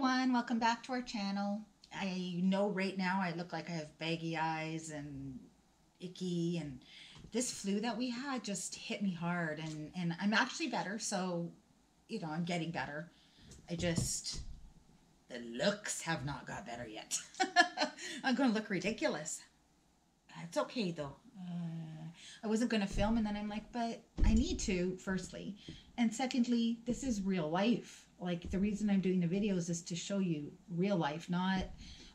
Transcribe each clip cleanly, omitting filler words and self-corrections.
everyone, welcome back to our channel. I know right now I look like I have baggy eyes and icky, and this flu that we had just hit me hard, and I'm actually better, so I'm getting better. The looks have not got better yet. I'm going to look ridiculous. It's okay though. I wasn't going to film, and then I'm like, but I need to, firstly. And secondly, this is real life. Like, the reason I'm doing the videos is to show you real life, not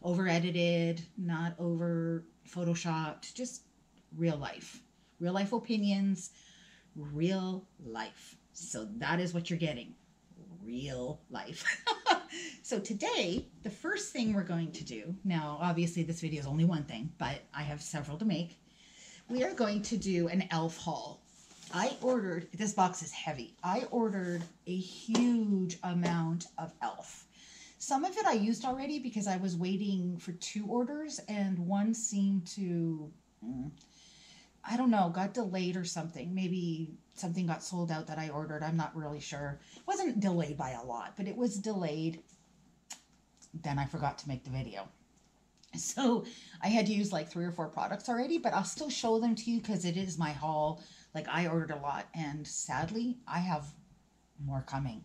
over edited, not over photoshopped, just real life. Real life opinions, real life. So that is what you're getting. Real life. So today, the first thing we're going to do, now obviously this video is only one thing, but I have several to make. We are going to do an e.l.f. haul. I ordered, this box is heavy. I ordered a huge amount of e.l.f. Some of it I used already because I was waiting for 2 orders, and one seemed to, I don't know, got delayed or something. Maybe something got sold out that I ordered. I'm not really sure. It wasn't delayed by a lot, but it was delayed. Then I forgot to make the video. So I had to use like 3 or 4 products already, but I'll still show them to you because it is my haul. Like, I ordered a lot, and sadly I have more coming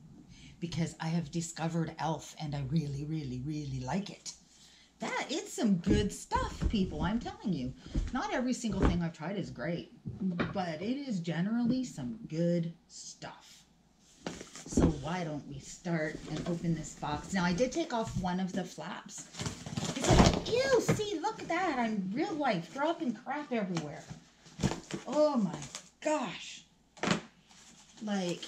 because I have discovered e.l.f. and I really, really, really like it. It's some good stuff, people. I'm telling you, not every single thing I've tried is great, but it is generally some good stuff. So why don't we start and open this box? Now, I did take off one of the flaps. It's like, ew, see, look at that. I'm real life dropping crap everywhere. Oh my gosh. Like,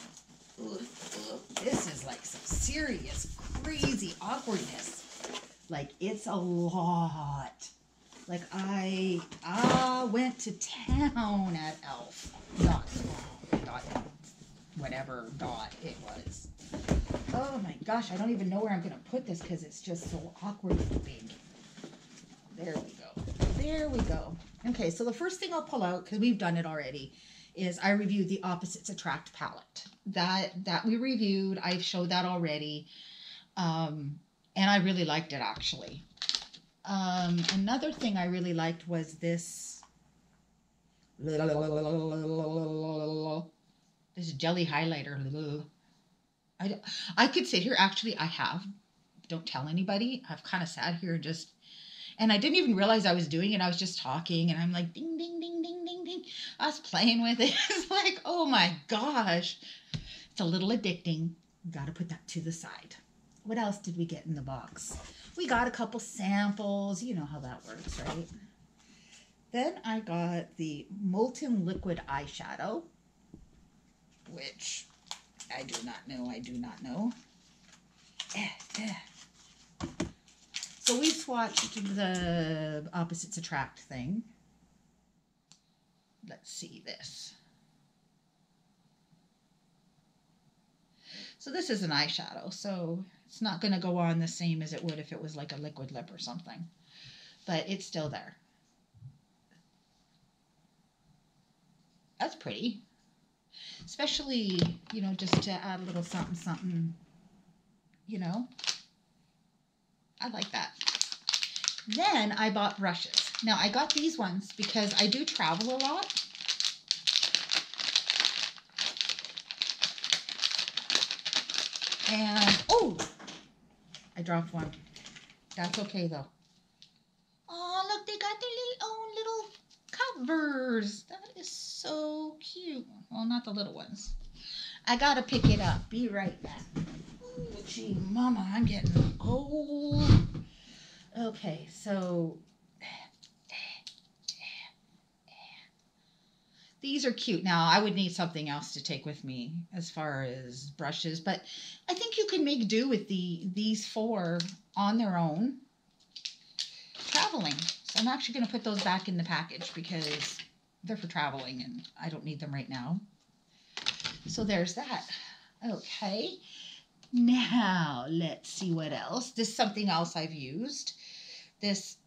this is like some serious, crazy awkwardness. Like, it's a lot. Like, I went to town at e.l.f. Dot whatever dot it was. Oh my gosh, I don't even know where I'm going to put this because it's just so awkwardly big. There we go. There we go. Okay, so the first thing I'll pull out, because we've done it already, is I reviewed the Opposites Attract palette. That we reviewed. I've showed that already. And I really liked it, actually. Another thing I really liked was this jelly highlighter. I could sit here, actually I have, don't tell anybody, I've kind of sat here and I didn't even realize I was doing it. I was just talking, and I'm like, ding, ding, ding, ding, ding, ding. I was playing with it. It's like, oh my gosh. It's a little addicting. Got to put that to the side. What else did we get in the box? We got a couple samples. You know how that works, right? Then I got the Molten Liquid Eyeshadow, which I do not know. So we swatched the Opposites Attract thing. Let's see this. So this is an eyeshadow, so it's not going to go on the same as it would if it was like a liquid lip or something. But it's still there. That's pretty. Especially, just to add a little something, something, I like that. Then I bought brushes. Now, I got these ones because I do travel a lot. And, oh, I dropped one. That's okay, though. Oh, look, they got their own little covers. That is so cute. Well, not the little ones. I gotta pick it up. Be right back. Oh, gee, mama, I'm getting old. Okay, so these are cute. Now, I would need something else to take with me as far as brushes, but I think you can make do with these 4 on their own traveling. So I'm actually going to put those back in the package because they're for traveling and I don't need them right now. So there's that. Okay. Now, let's see what else. This is something else I've used. This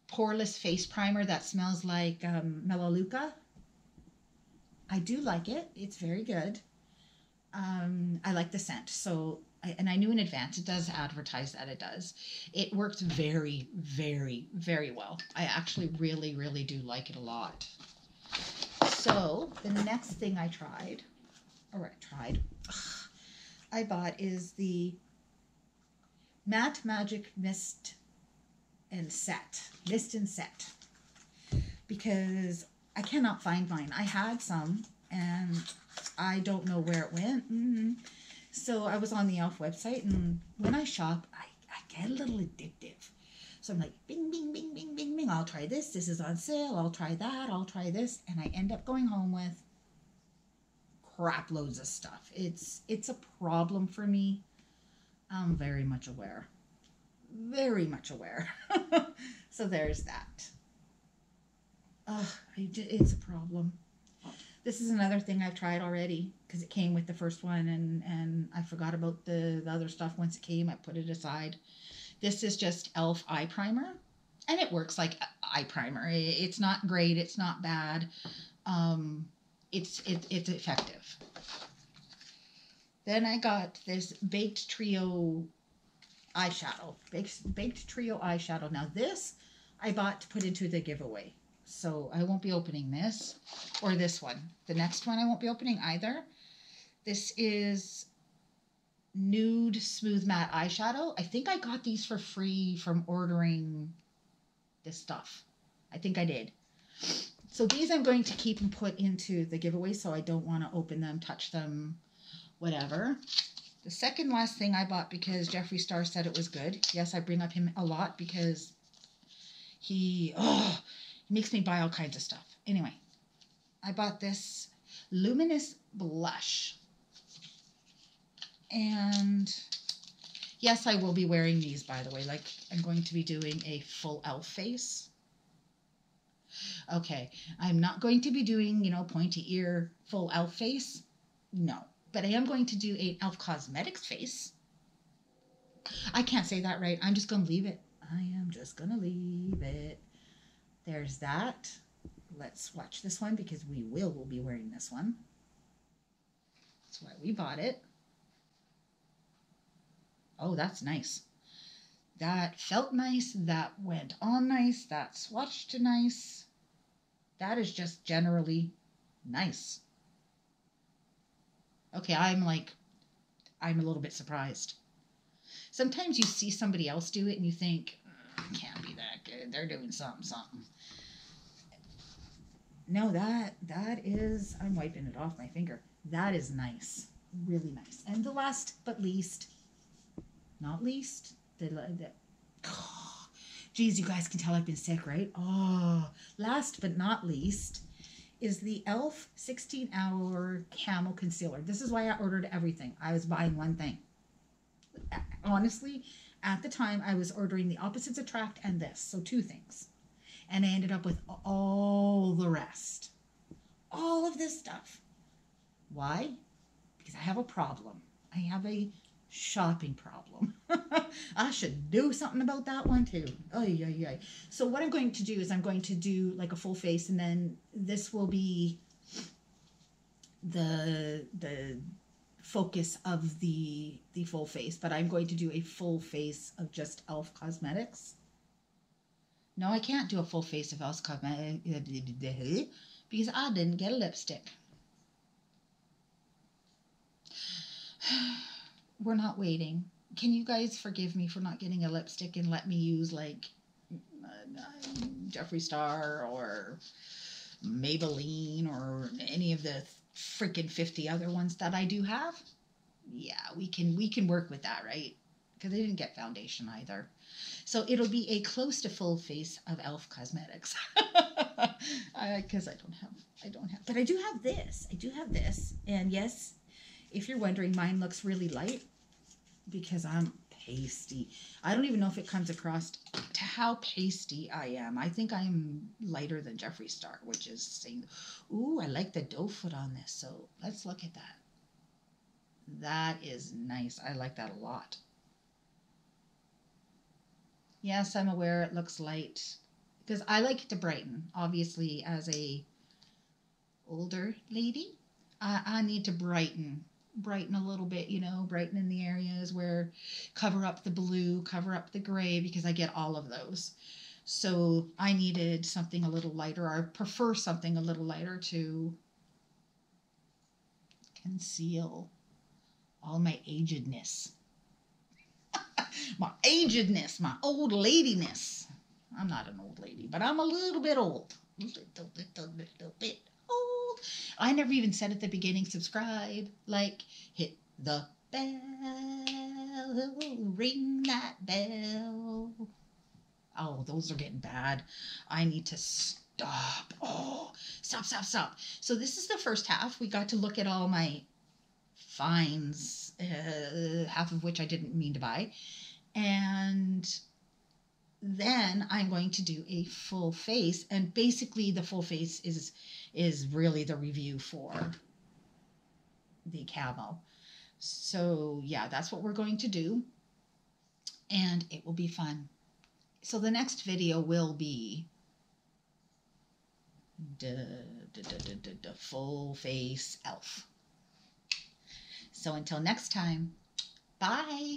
poreless face primer that smells like Melaleuca. I do like it. It's very good. I like the scent. So and I knew in advance, it does advertise that it does. It works very, very, very well. I actually really, really do like it a lot. So the next thing I bought is the Matte Magic Mist and Set. Because I cannot find mine. I had some and I don't know where it went. So I was on the e.l.f. website, and when I shop, I get a little addictive. So I'm like, bing, bing, bing, bing, bing, bing. I'll try this. This is on sale. I'll try that. I'll try this. And I end up going home with crap loads of stuff. It's a problem for me. I'm very much aware. Very much aware. So there's that. It's a problem. This is another thing I've tried already because it came with the first one, and I forgot about the other stuff once it came. I put it aside. This is just e.l.f. eye primer, and it works like eye primer. It's not great. It's not bad. It's effective. Then I got this Baked Trio eyeshadow. Baked Trio eyeshadow. Now this I bought to put into the giveaway. So I won't be opening this or this one. The next one I won't be opening either. This is Nude Smooth Matte Eyeshadow. I think I got these for free from ordering this stuff. I think I did. So these I'm going to keep and put into the giveaway, so I don't want to open them, touch them, whatever. The second last thing I bought because Jeffree Star said it was good. Yes, I bring up him a lot because he makes me buy all kinds of stuff. Anyway, I bought this Luminous Blush. And yes, I will be wearing these, by the way. Like, I'm going to be doing a full e.l.f. face. Okay, I'm not going to be doing, pointy ear, full e.l.f. face. No. But I am going to do a e.l.f. Cosmetics face. I can't say that right. I'm just going to leave it. I am just going to leave it. There's that. Let's watch this one because we will be wearing this one. That's why we bought it. Oh, that's nice. That felt nice. That went on nice. That swatched nice. That is just generally nice. Okay, I'm a little bit surprised. Sometimes you see somebody else do it and you think, it can't be that good. They're doing something. No, that is, I'm wiping it off my finger. That is nice. Really nice. And the last but least, not least, geez, you guys can tell I've been sick, right? Last but not least is the e.l.f. 16-Hour Camo Concealer. This is why I ordered everything. I was buying one thing. Honestly, at the time, I was ordering the Opposites Attract and this. So 2 things. And I ended up with all the rest. All of this stuff. Why? Because I have a problem. I have a shopping problem. I should do something about that one too. Ay. So what I'm going to do is I'm going to do like a full face, and then this will be the focus of the full face, but I'm going to do a full face of just e.l.f. Cosmetics. No, I can't do a full face of e.l.f. Cosmetics because I didn't get a lipstick. We're not waiting. Can you guys forgive me for not getting a lipstick and let me use like Jeffree Star or Maybelline or any of the freaking 50 other ones that I do have? Yeah, we can work with that, right? Because I didn't get foundation either. So it'll be a close to full face of e.l.f. Cosmetics. Because I don't have, but I do have this. And yes, if you're wondering, mine looks really light because I'm pasty. I don't even know if it comes across to how pasty I am. I think I'm lighter than Jeffree Star, which is saying, ooh, I like the doe foot on this. So let's look at that. That is nice. I like that a lot. Yes, I'm aware it looks light because I like it to brighten. Obviously, as a older lady, I need to brighten brighten a little bit, you know, brighten in the areas where, cover up the blue, cover up the gray, because I get all of those. So I needed something a little lighter. I prefer something a little lighter to conceal all my agedness. My agedness, my old ladiness. I'm not an old lady, but I'm a little bit old. Little bit old. I never even said at the beginning, subscribe, like, hit the bell, ring that bell. Oh, those are getting bad. I need to stop. Oh, stop. So this is the first half. We got to look at all my finds, half of which I didn't mean to buy. And then I'm going to do a full face. And basically the full face is really the review for the camo. So yeah, that's what we're going to do. And it will be fun. So the next video will be the full face e.l.f. So until next time, bye.